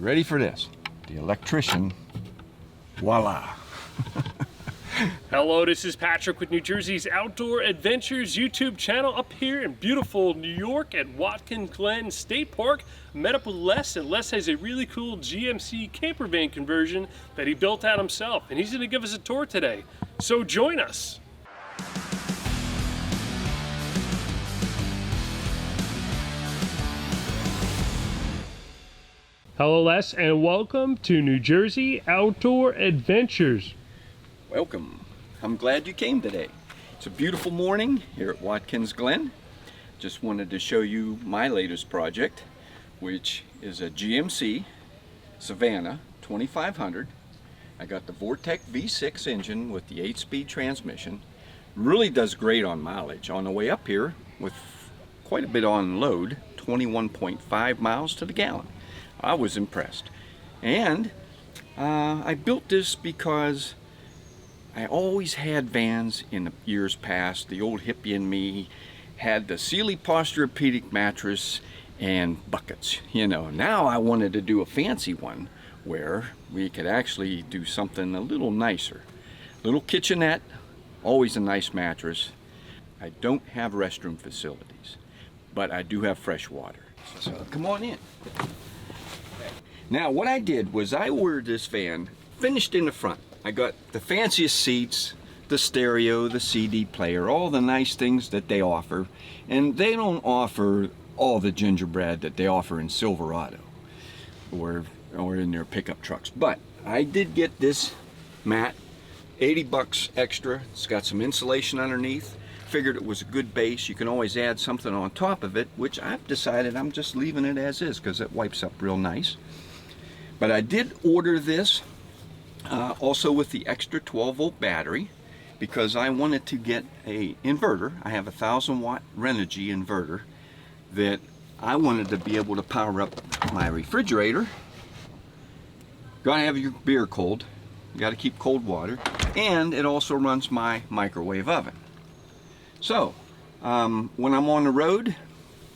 ready for this? The Electrician. Voila. Hello, this is Patrick with New Jersey's Outdoor Adventures YouTube channel up here in beautiful New York at Watkins Glen State Park. Met up with Les, and Les has a really cool GMC Campervan conversion that he built out himself, and he's going to give us a tour today. So join us. Hello, Les, and welcome to New Jersey Outdoor Adventures. Welcome. I'm glad you came today. It's a beautiful morning here at Watkins Glen. Just wanted to show you my latest project, which is a GMC Savannah 2500. I got the Vortec V6 engine with the 8-speed transmission. Really does great on mileage. On the way up here with quite a bit on load, 21.5 miles to the gallon. I was impressed. And I built this because I always had vans in the years past. The old hippie in me had the Sealy Posturepedic mattress and buckets. You know, now I wanted to do a fancy one where we could actually do something a little nicer. Little kitchenette, always a nice mattress. I don't have restroom facilities, but I do have fresh water. So come on in. Now what I did was I ordered this van finished in the front. I got the fanciest seats, the stereo, the CD player, all the nice things that they offer. And they don't offer all the gingerbread that they offer in Silverado or in their pickup trucks. But I did get this mat, 80 bucks extra. It's got some insulation underneath. Figured it was a good base. You can always add something on top of it, which I've decided I'm just leaving it as is because it wipes up real nice. But I did order this also with the extra 12-volt battery because I wanted to get a inverter. I have a 1000-watt Renogy inverter that I wanted to be able to power up my refrigerator. Gotta have your beer cold. You gotta keep cold water. And it also runs my microwave oven. So when I'm on the road,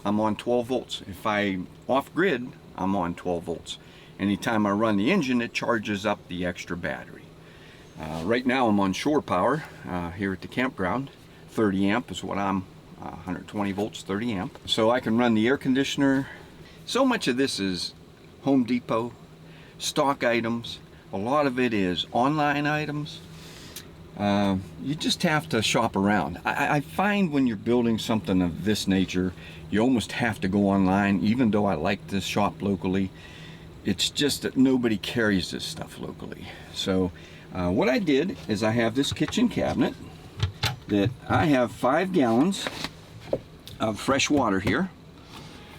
I'm on 12 volts. If I'm off grid, I'm on 12 volts. Anytime I run the engine, it charges up the extra battery. Right now I'm on shore power here at the campground. 30 amp is what I'm, 120 volts, 30 amp. So I can run the air conditioner. So much of this is Home Depot, stock items. A lot of it is online items. You just have to shop around. I find when you're building something of this nature, you almost have to go online, even though I like to shop locally. It's just that nobody carries this stuff locally. So what I did is I have this kitchen cabinet that I have 5 gallons of fresh water here,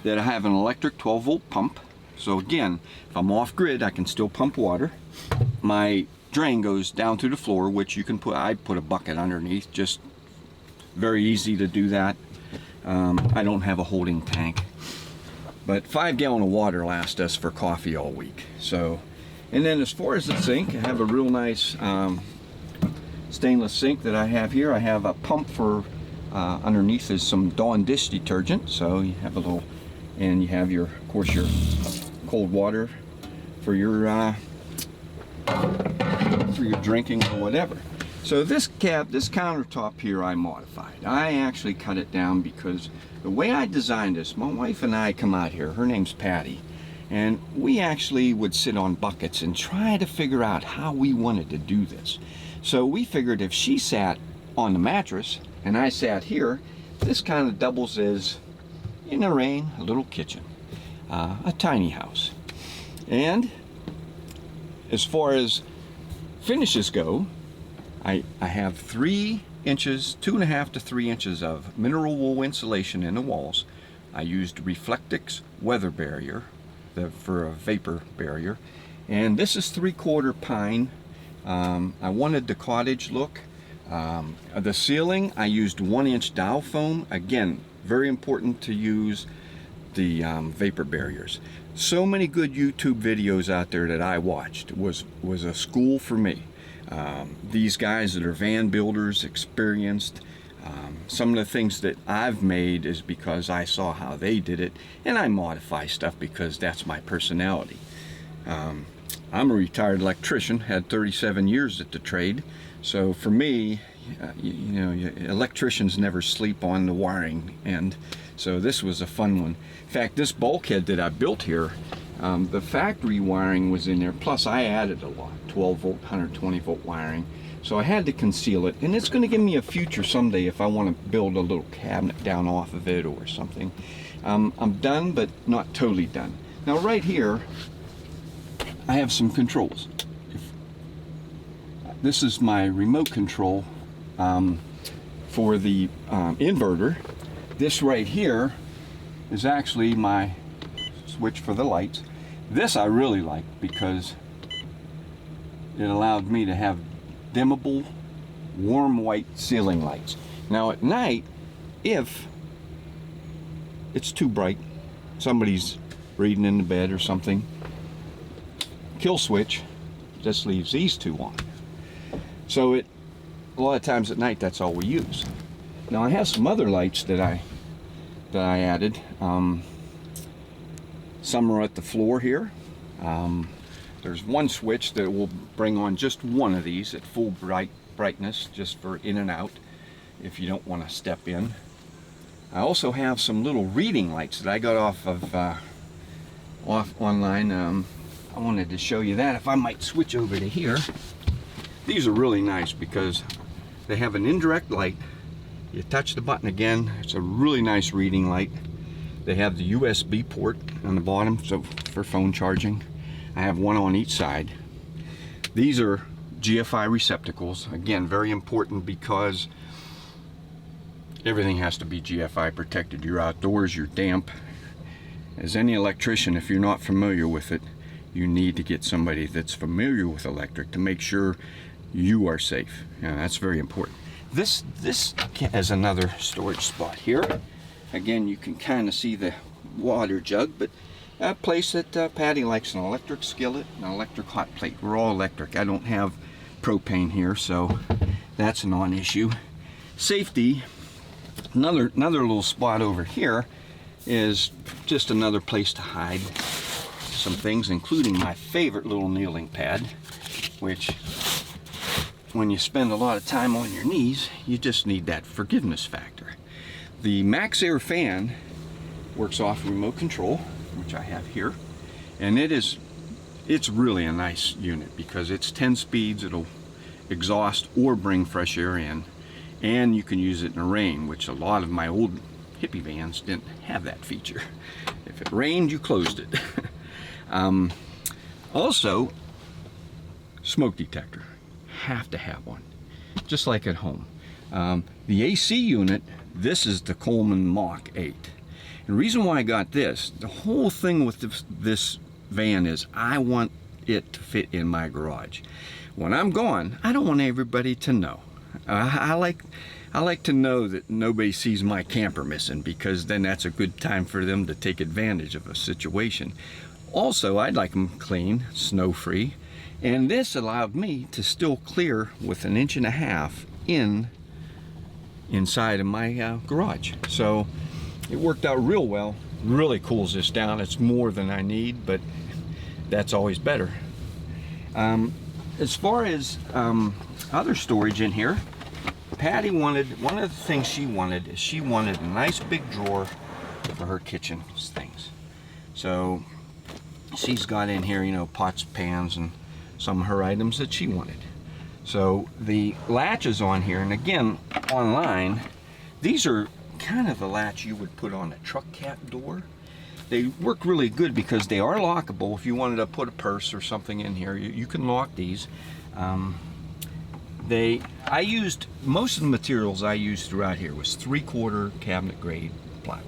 that I have an electric 12-volt pump. So again, if I'm off grid, I can still pump water. My drain goes down to the floor, which you can put, I put a bucket underneath, just very easy to do that. I don't have a holding tank. But 5 gallons of water lasts us for coffee all week. So, and then as far as the sink, I have a real nice stainless sink that I have here. I have a pump for underneath is some Dawn dish detergent. So you have a little, and you have your, of course, your cold water for your drinking or whatever. So this countertop here I modified. I actually cut it down because the way I designed this, my wife and I come out here, her name's Patty, and we actually would sit on buckets and try to figure out how we wanted to do this. So we figured if she sat on the mattress and I sat here, this kind of doubles as, in the rain, a little kitchen, a tiny house. And as far as finishes go, I have 3 inches, 2.5 to 3 inches of mineral wool insulation in the walls. I used Reflectix weather barrier for a vapor barrier, and this is 3/4 pine. I wanted the cottage look. The ceiling I used 1-inch Dow foam. Again, very important to use the vapor barriers. So many good YouTube videos out there that I watched was a school for me. These guys that are van builders, experienced, some of the things that I've made is because I saw how they did it, and I modify stuff because that's my personality. I'm a retired electrician, had 37 years at the trade. So for me, electricians never sleep on the wiring, and so this was a fun one. In fact, this bulkhead that I built here, the factory wiring was in there, plus I added a lot, 12 volt, 120 volt wiring. So I had to conceal it, and it's going to give me a future someday if I want to build a little cabinet down off of it or something. I'm done, but not totally done. Now right here, I have some controls. This is my remote control for the inverter. This right here is actually my switch for the lights. This I really like because it allowed me to have dimmable, warm white ceiling lights. Now at night, if it's too bright, somebody's reading in the bed or something, kill switch just leaves these two on. So a lot of times at night, that's all we use. Now I have some other lights that I added. Some are at the floor here. There's one switch that will bring on just one of these at full brightness, just for in and out, if you don't want to step in. I also have some little reading lights that I got off online. I wanted to show you that. If I might switch over to here. These are really nice because they have an indirect light. You touch the button again, it's a really nice reading light. They have the USB port on the bottom, so for phone charging. I have one on each side. These are GFI receptacles. Again, very important because everything has to be GFI protected. You're outdoors, you're damp. As any electrician, if you're not familiar with it, you need to get somebody that's familiar with electric to make sure you are safe. That's very important. This has another storage spot here. Again, you can kind of see the water jug, but a place that Patty likes an electric skillet, an electric hot plate. We're all electric. I don't have propane here, so that's a non-issue. Safety, another little spot over here is just another place to hide some things, including my favorite little kneeling pad, which when you spend a lot of time on your knees, you just need that forgiveness factor. The Max Air fan works off remote control, which I have here, and it's really a nice unit because it's 10 speeds. It'll exhaust or bring fresh air in, and you can use it in the rain, which a lot of my old hippie vans didn't have that feature. If it rained, you closed it. Also, smoke detector. Have to have one, just like at home. The AC unit, this is the Coleman Mach 8. And the reason why I got this, the whole thing with this van is I want it to fit in my garage. When I'm gone, I don't want everybody to know. I like to know that nobody sees my camper missing, because then that's a good time for them to take advantage of a situation. Also, I'd like them clean, snow-free, and this allowed me to still clear with 1.5 inches inside of my garage. So it worked out real well. Really cools this down. It's more than I need, but that's always better. As far as other storage in here, Patty wanted, one of the things she wanted is she wanted a nice big drawer for her kitchen things. So she's got in here, you know, pots, pans, and some of her items that she wanted. So the latches on here, and again, online, these are kind of the latch you would put on a truck cap door. They work really good because they are lockable. If you wanted to put a purse or something in here, you can lock these. I used, most of the materials I used throughout here was 3/4 cabinet grade plywood.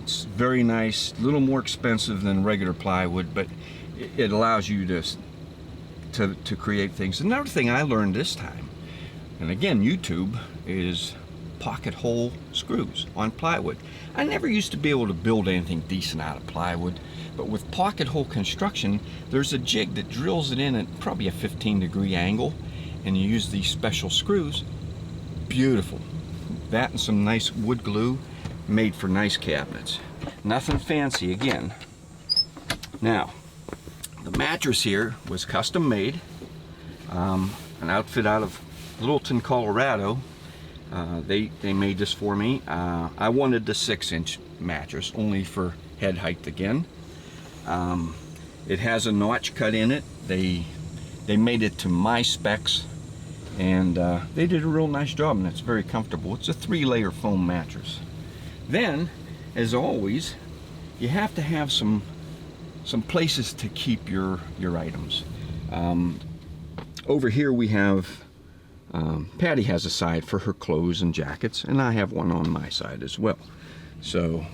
It's very nice, a little more expensive than regular plywood, but it allows you to create things. Another thing I learned this time, and again, YouTube, is pocket hole screws on plywood. I never used to be able to build anything decent out of plywood, but with pocket hole construction, there's a jig that drills it in at probably a 15-degree angle, and you use these special screws. Beautiful. That and some nice wood glue, made for nice cabinets. Nothing fancy again. Now, the mattress here was custom made. An outfit out of Littleton, Colorado. They made this for me. I wanted the 6-inch mattress only for head height again. It has a notch cut in it. They made it to my specs, and they did a real nice job, and it's very comfortable. It's a 3-layer foam mattress. Then, as always, you have to have some places to keep your items. Over here we have Patty has a side for her clothes and jackets, and I have one on my side as well. So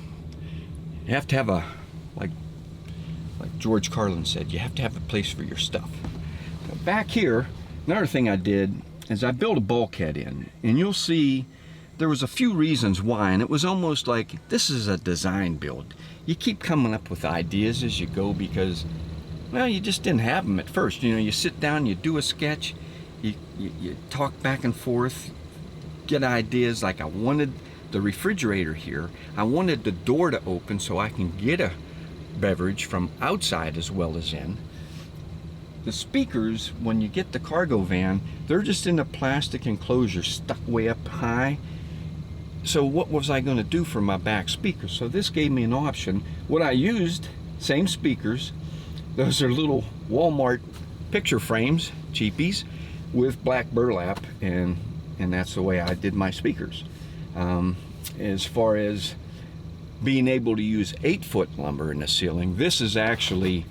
you have to have a, like George Carlin said, you have to have a place for your stuff. But back here, another thing I did is I built a bulkhead in, and you'll see there was a few reasons why, and it was almost like this is a design build. You keep coming up with ideas as you go because, well, you just didn't have them at first. You know, you sit down, you do a sketch, you talk back and forth, get ideas. Like I wanted the refrigerator here. I wanted the door to open so I can get a beverage from outside as well as in. The speakers, when you get the cargo van, they're just in a plastic enclosure stuck way up high. So what was I going to do for my back speakers? So this gave me an option. What I used, same speakers. Those are little Walmart picture frames, cheapies, with black burlap, and that's the way I did my speakers. As far as being able to use 8-foot lumber in the ceiling, this is actually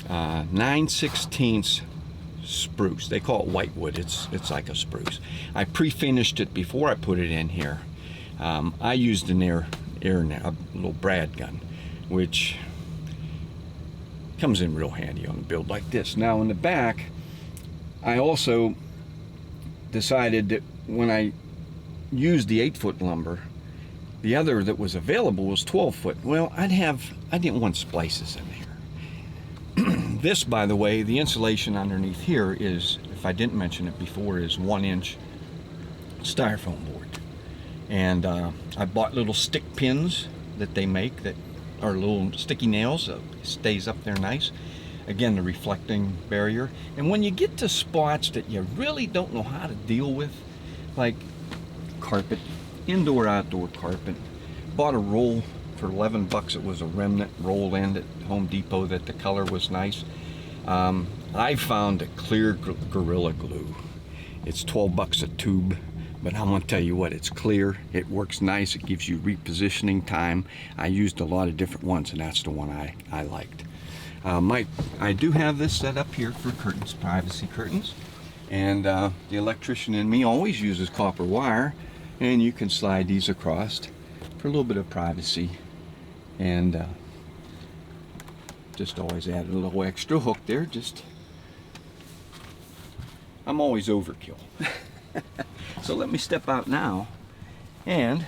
9/16 spruce. They call it whitewood. It's like a spruce. I pre-finished it before I put it in here. I used an a little brad gun, which comes in real handy on a build like this. Now in the back, I also decided that when I used the 8-foot lumber, the other that was available was 12-foot. Well, I didn't want splices in there. This, by the way, the insulation underneath here is, if I didn't mention it before, is 1-inch styrofoam board. And I bought little stick pins that they make that are little sticky nails, so it stays up there nice. Again, the reflecting barrier. And when you get to spots that you really don't know how to deal with, like carpet, indoor outdoor carpet, bought a roll for 11 bucks. It was a remnant roll end at Home Depot that the color was nice. I found a clear Gorilla Glue. It's 12 bucks a tube. But I'm gonna tell you what, it's clear, it works nice, it gives you repositioning time. I used a lot of different ones, and that's the one I liked. I do have this set up here for curtains, privacy curtains. And the electrician in me always uses copper wire, and you can slide these across for a little bit of privacy. And just always add a little extra hook there, I'm always overkill. So let me step out now and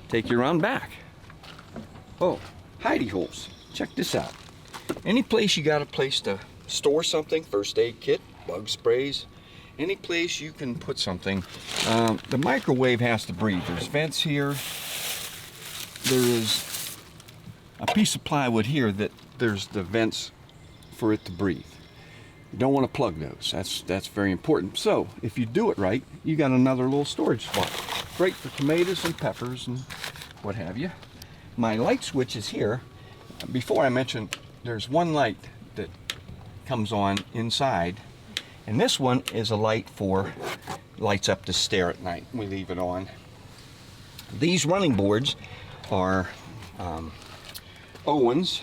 take you around back. Oh, hidey holes. Check this out. Any place you got a place to store something, first aid kit, bug sprays, any place you can put something. The microwave has to breathe. There's vents here. There is a piece of plywood here that there's the vents for it to breathe. You don't want to plug those. That's very important. So if you do it right, you got another little storage spot. Great for tomatoes and peppers and what have you. My light switch is here. Before I mentioned, there's one light that comes on inside, and this one is a light for lights up the stair at night. We leave it on. These running boards are Owens.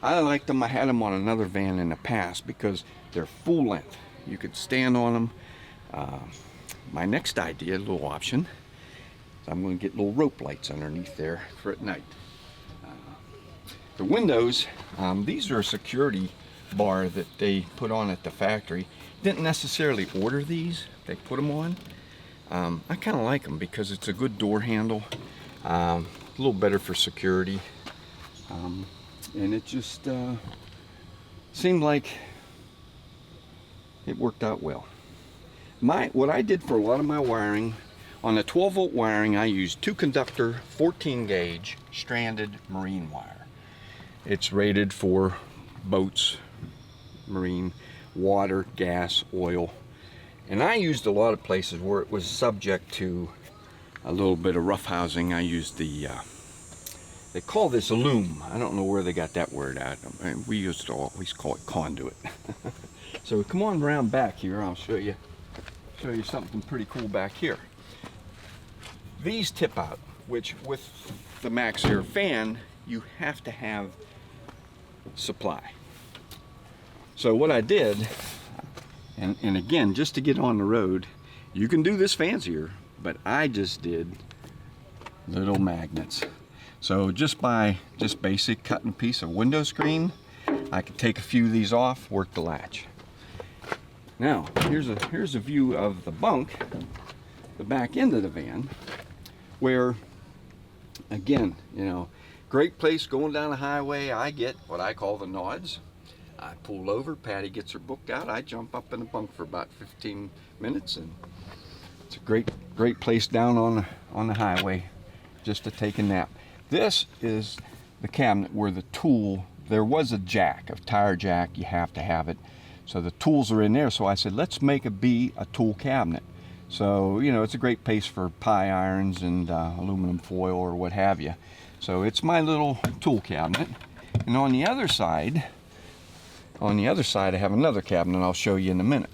I like them. I had them on another van in the past because they're full length. You could stand on them. My next idea, a little option, is I'm going to get little rope lights underneath there for at night. The windows, these are a security bar that they put on at the factory. Didn't necessarily order these, they put them on. I kind of like them because it's a good door handle, a little better for security. And it just seemed like it worked out well. What I did for a lot of my wiring, on the 12-volt wiring, I used 2-conductor 14-gauge stranded marine wire. It's rated for boats, marine, water, gas, oil. And I used a lot of places where it was subject to a little bit of rough housing. I used the, they call this loom. I don't know where they got that word out. I mean, we used to always call it conduit. So come on around back here, I'll show you something pretty cool back here. These tip out, which with the Max Air fan, you have to have supply. So what I did, and again, just to get on the road, you can do this fancier, but I just did little magnets. So just basic cutting a piece of window screen, I could take a few of these off, work the latch. Now, here's a view of the bunk, the back end of the van, where, again, you know, great place going down the highway. I get what I call the nods. I pull over, Patty gets her book out, I jump up in the bunk for about 15 minutes, and it's a great place down on the highway just to take a nap. This is the cabinet where the tool, there was a jack, a tire jack, you have to have it. So the tools are in there, so I said, let's make it be a tool cabinet. So, you know, it's a great place for pie irons and aluminum foil or what have you. So it's my little tool cabinet. And on the other side I have another cabinet I'll show you in a minute.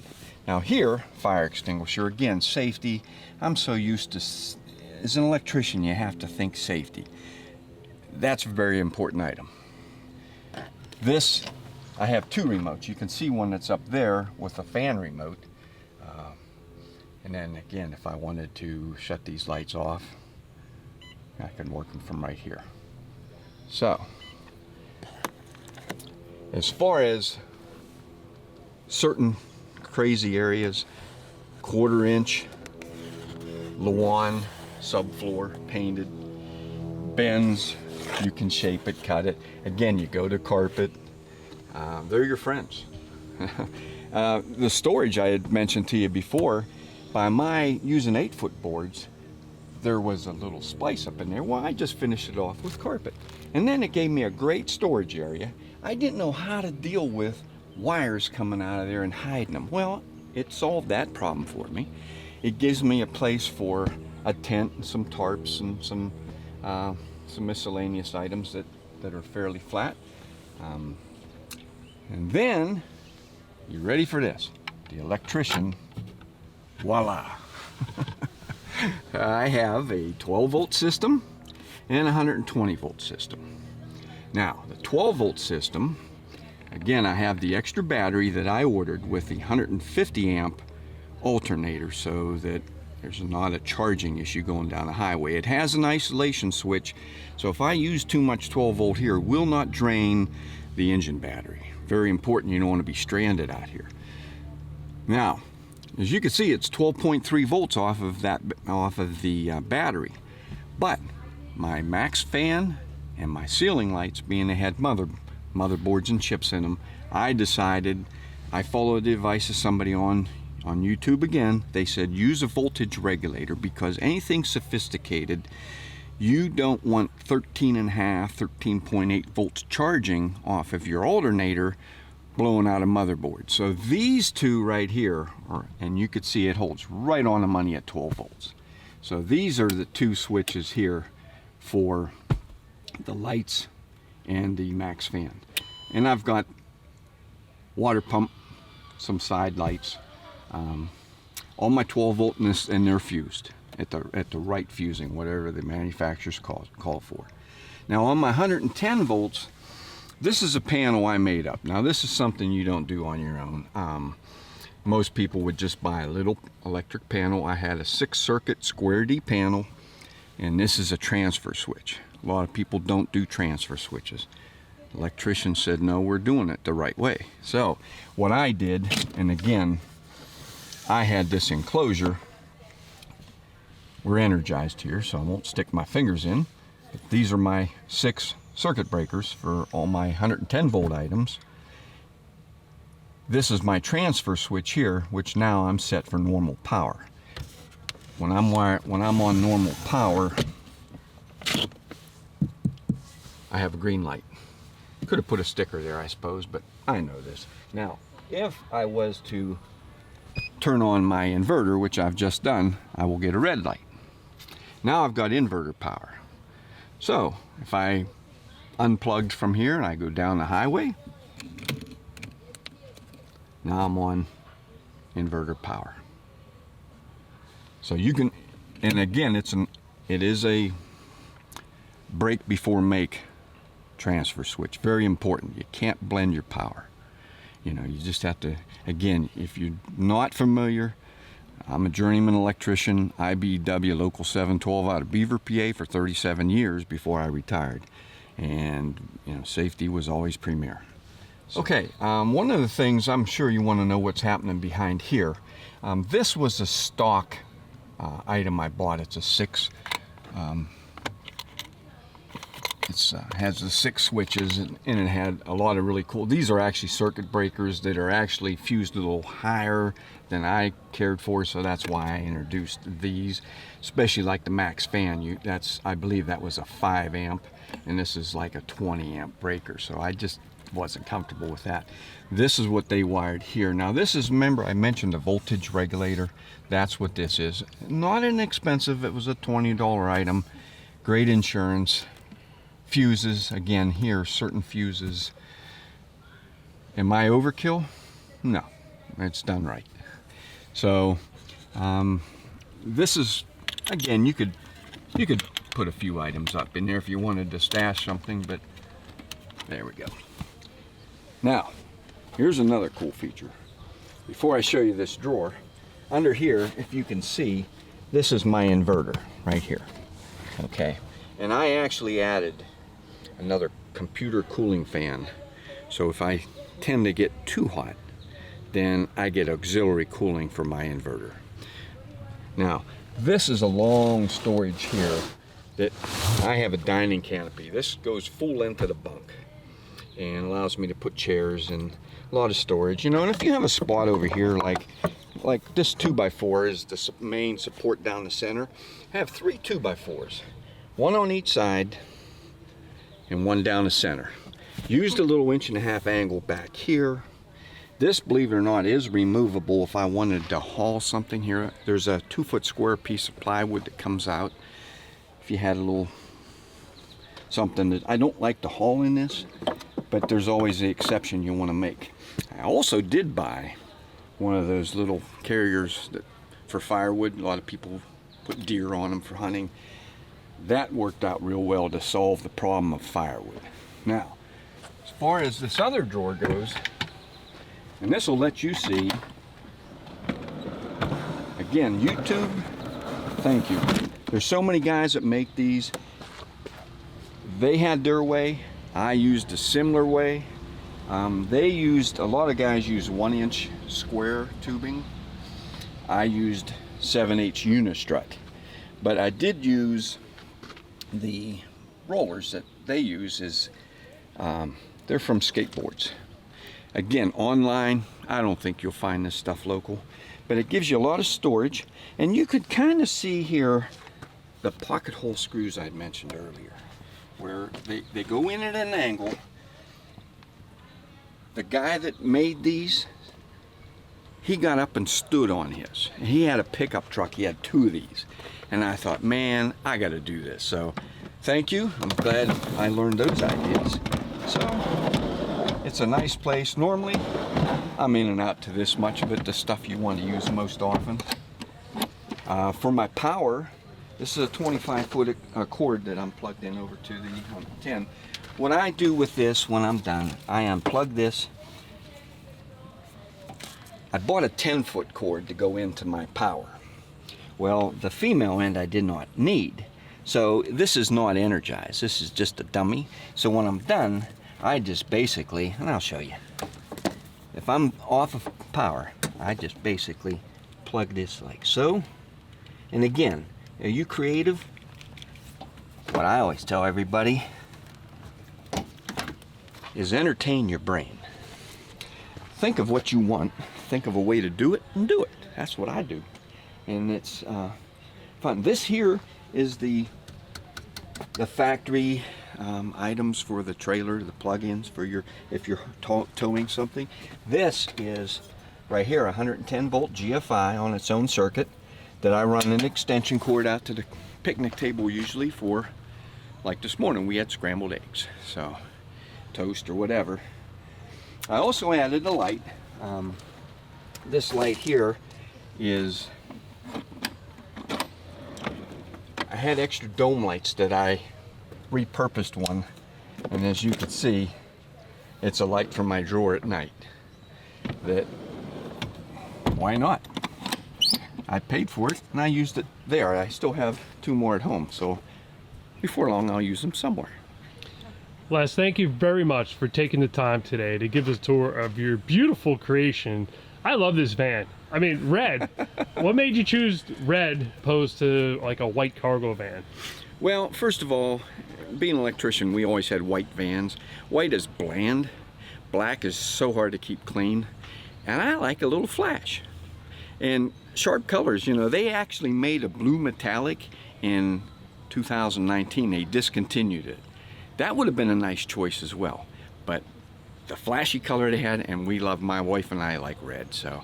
Now here, fire extinguisher, again, safety. I'm so used to, as an electrician, you have to think safety. That's a very important item. This, I have two remotes. You can see one that's up there with a fan remote. And then again, if I wanted to shut these lights off, I can work them from right here. So, as far as certain crazy areas, 1/4 inch, Lawan, subfloor, painted, bends, you can shape it, cut it. Again, you go to carpet, they're your friends. The storage I had mentioned to you before, by my using 8-foot boards, there was a little splice up in there. Well, I just finished it off with carpet. And then it gave me a great storage area. I didn't know how to deal with wires coming out of there and hiding them. Well, it solved that problem for me. It gives me a place for a tent and some tarps and some miscellaneous items that are fairly flat. And then, you ready for this? The Electrician, voila. I have a 12-volt system and a 120-volt system. Now, the 12-volt system, again, I have the extra battery that I ordered with the 150-amp alternator so that there's not a charging issue going down the highway. It has an isolation switch, so if I use too much 12-volt here, it will not drain the engine battery. Very important, you don't want to be stranded out here. Now, as you can see, it's 12.3 volts off of the battery. But my Max fan and my ceiling lights, being they had motherboards and chips in them, I decided, I followed the advice of somebody on YouTube again. They said use a voltage regulator, because anything sophisticated, you don't want 13.5, 13.8 volts charging off of your alternator blowing out a motherboard. So these two right here, and you could see it holds right on the money at 12 volts. So these are the two switches here for the lights and the Max fan. And I've got water pump, some side lights, all my 12 volt and they're fused at the right fusing, whatever the manufacturers call for. Now on my 110 volts, this is a panel I made up. Now this is something you don't do on your own. Most people would just buy a little electric panel. I had a 6-circuit square D panel, and this is a transfer switch. A lot of people don't do transfer switches. Electrician said, no, we're doing it the right way. So what I did, and again, I had this enclosure. We're energized here, so I won't stick my fingers in. But these are my 6 circuit breakers for all my 110 volt items. This is my transfer switch here, which now I'm set for normal power. When I'm on normal power, I have a green light. Could have put a sticker there, I suppose, but I know this. Now, if I was to turn on my inverter, which I've just done, I will get a red light. Now I've got inverter power. So if I unplugged from here and I go down the highway, now I'm on inverter power. So you can, and again, it is a break before make transfer switch. Very important. You can't blend your power. You know, you just have to, again, if you're not familiar, I'm a journeyman electrician, IBEW Local 712 out of Beaver, PA for 37 years before I retired. And, you know, safety was always premier. Okay, one of the things, I'm sure you want to know what's happening behind here. This was a stock item I bought. It's a 6, has the 6 switches, and it had a lot of really cool, these are actually circuit breakers that are actually fused a little higher than I cared for, so that's why I introduced these, especially like the max fan. I believe that was a 5 amp, and this is like a 20 amp breaker, so I just wasn't comfortable with that. This is what they wired here. Now this is, remember I mentioned the voltage regulator, that's what this is. Not inexpensive, it was a $20 item, great insurance. Fuses, again here, certain fuses. Am I overkill? No, it's done right. So this is, again, you could put a few items up in there if you wanted to stash something, but there we go. Now, here's another cool feature. Before I show you this drawer, under here, if you can see, this is my inverter right here. Okay, and I actually added another computer cooling fan. So if I tend to get too hot, then I get auxiliary cooling for my inverter. Now, this is a long storage here that I have a dining canopy. This goes full length of the bunk and allows me to put chairs and a lot of storage. You know, and if you have a spot over here like this 2x4 is the main support down the center, I have 3 2x4s, one on each side and one down the center. Used a little 1.5" angle back here. This, believe it or not, is removable if I wanted to haul something here. There's a 2-foot square piece of plywood that comes out. If you had a little something that, I don't like to haul in this, but there's always the exception you want to make. I also did buy one of those little carriers that for firewood. A lot of people put deer on them for hunting. That worked out real well to solve the problem of firewood. Now, as far as this other drawer goes, and this will let you see, again, YouTube, thank you. There's so many guys that make these. They had their way. I used a similar way. A lot of guys use 1-inch square tubing. I used 7/8 unistrut, but I did use the rollers that they use is they're from skateboards. Again, online, I don't think you'll find this stuff local, but it gives you a lot of storage, and you could kind of see here the pocket hole screws I mentioned earlier, where they go in at an angle. The guy that made these, he got up and stood on his. He had a pickup truck, he had 2 of these. And I thought, man, I got to do this. So thank you. I'm glad I learned those ideas. So it's a nice place. Normally, I'm in and out to this much of it, the stuff you want to use most often. For my power, this is a 25-foot cord that I'm plugged in over to the 10. What I do with this when I'm done, I unplug this. I bought a 10-foot cord to go into my power. Well, the female end I did not need. So this is not energized. This is just a dummy. So when I'm done, I just basically, and I'll show you. If I'm off of power, I just basically plug this like so. And again, are you creative? What I always tell everybody is entertain your brain. Think of what you want. Think of a way to do it and do it. That's what I do. And it's fun. This here is the factory items for the trailer, the plug-ins for your, if you're towing something. This is right here, 110 volt GFI on its own circuit that I run an extension cord out to the picnic table usually for, like this morning we had scrambled eggs, so toast or whatever. I also added a light. This light here is, I had extra dome lights that I repurposed one, and as you can see, it's a light from my drawer at night. That, why not? I paid for it and I used it there. I still have 2 more at home, so before long I'll use them somewhere. Les, thank you very much for taking the time today to give us a tour of your beautiful creation. I love this van. I mean, red. What made you choose red opposed to like a white cargo van? Well, first of all, being an electrician, we always had white vans. White is bland. Black is so hard to keep clean. And I like a little flash. And sharp colors, you know, they actually made a blue metallic in 2019. They discontinued it. That would have been a nice choice as well. But the flashy color they had, and we love, my wife and I like red, so.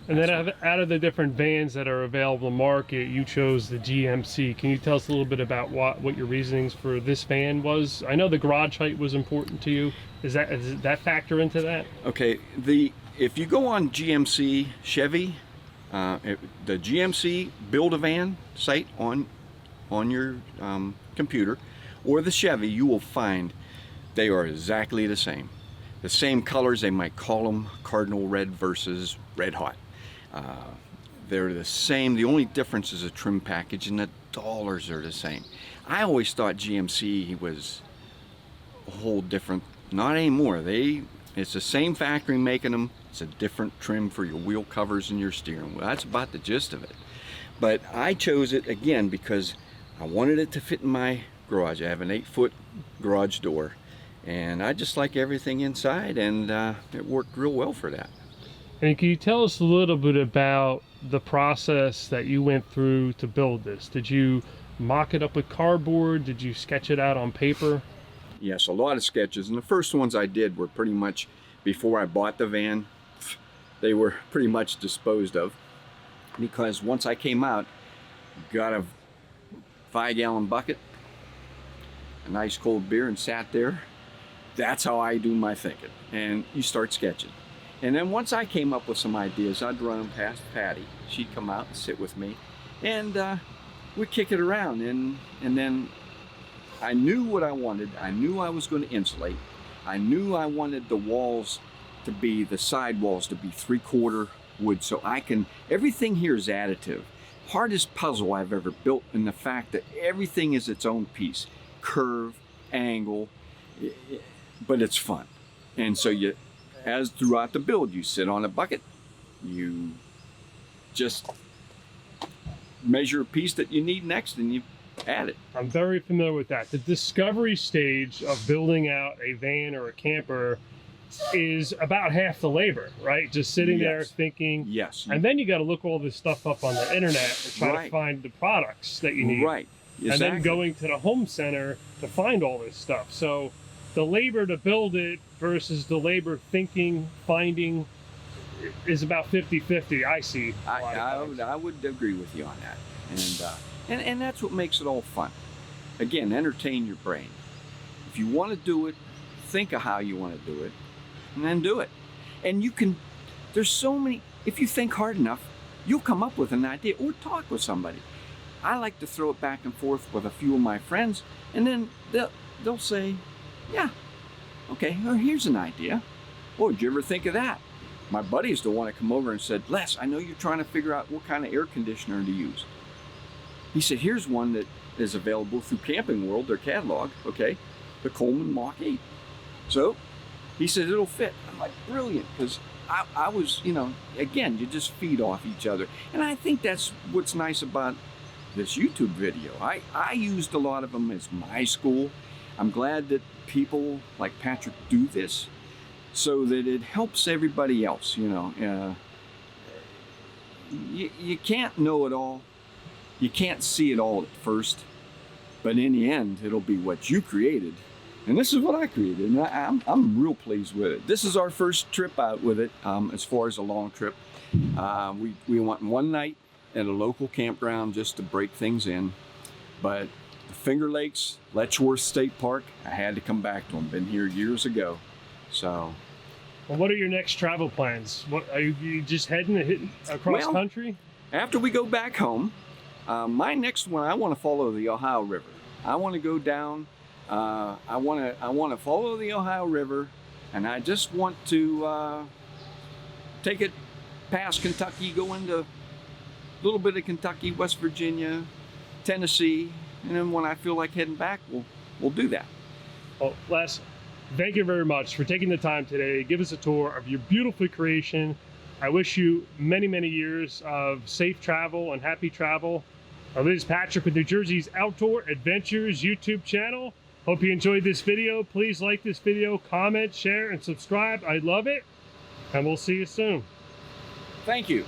And then out of the different vans that are available in the market, you chose the GMC. Can you tell us a little bit about what your reasonings for this van was? I know the garage height was important to you. Does that factor into that? Okay, if you go on GMC Chevy, the GMC Build-A-Van site on your computer, or the Chevy, you will find they are exactly the same. The same colors. They might call them Cardinal Red versus Red Hot. They're the same. The only difference is a trim package, and the dollars are the same. I always thought GMC was a whole different. Not anymore. It's the same factory making them. It's a different trim for your wheel covers and your steering wheel. That's about the gist of it. But I chose it again because I wanted it to fit in my garage. I have an 8-foot garage door, and I just like everything inside, and it worked real well for that. And can you tell us a little bit about the process that you went through to build this? Did you mock it up with cardboard? Did you sketch it out on paper? Yes, a lot of sketches, and the first ones I did were pretty much before I bought the van. They were pretty much disposed of, because once I came out, got a 5-gallon bucket, a nice cold beer, and sat there. That's how I do my thinking, and you start sketching. And then once I came up with some ideas, I'd run them past Patty. She'd come out and sit with me, and we'd kick it around. And then I knew what I wanted. I knew I was going to insulate. I knew I wanted the walls to be, the side walls to be 3/4 wood, so I can, everything here is additive. Hardest puzzle I've ever built, in the fact that everything is its own piece. Curve, angle, but it's fun. And so as throughout the build, you sit on a bucket, you just measure a piece that you need next, and you add it. I'm very familiar with that. The discovery stage of building out a van or a camper is about half the labor, right? Just sitting there thinking. Yes. And then you got to look all this stuff up on the internet and try to find the products that you need. Right. Exactly. And then going to the home center to find all this stuff. So the labor to build it versus the labor thinking, finding, is about 50-50, I see. I would agree with you on that. And that's what makes it all fun. Again, entertain your brain. If you want to do it, think of how you want to do it, and then do it. And you can, there's so many, if you think hard enough, you'll come up with an idea or talk with somebody. I like to throw it back and forth with a few of my friends, and then they'll say, yeah, okay, well, here's an idea. Oh, did you ever think of that? My buddies the one that come over and said, Les, I know you're trying to figure out what kind of air conditioner to use. He said, here's one that is available through Camping World, their catalog, okay, the Coleman Mach 8. So he said, it'll fit. I'm like, brilliant, because I was, you know, again, you just feed off each other. And I think that's what's nice about this YouTube video. I used a lot of them as my school. I'm glad that people like Patrick do this so that it helps everybody else, you know. You can't know it all. You can't see it all at first, but in the end, it'll be what you created And this is what I created, and I'm real pleased with it. This is our first trip out with it, as far as a long trip. We went one night at a local campground just to break things in, but the Finger Lakes, Letchworth State Park, I had to come back to them. Been here years ago, so. Well, what are your next travel plans? What are you just heading across country? After we go back home, my next one, I want to follow the Ohio River. I want to go down. I want to follow the Ohio River, and I just want to take it past Kentucky, go into a little bit of Kentucky, West Virginia, Tennessee, and then when I feel like heading back, we'll do that. Well, Les, thank you very much for taking the time today to give us a tour of your beautiful creation. I wish you many, many years of safe travel and happy travel. This is Patrick with New Jersey's Outdoor Adventures YouTube channel. Hope you enjoyed this video. Please like this video, comment, share, and subscribe. I love it. And we'll see you soon. Thank you.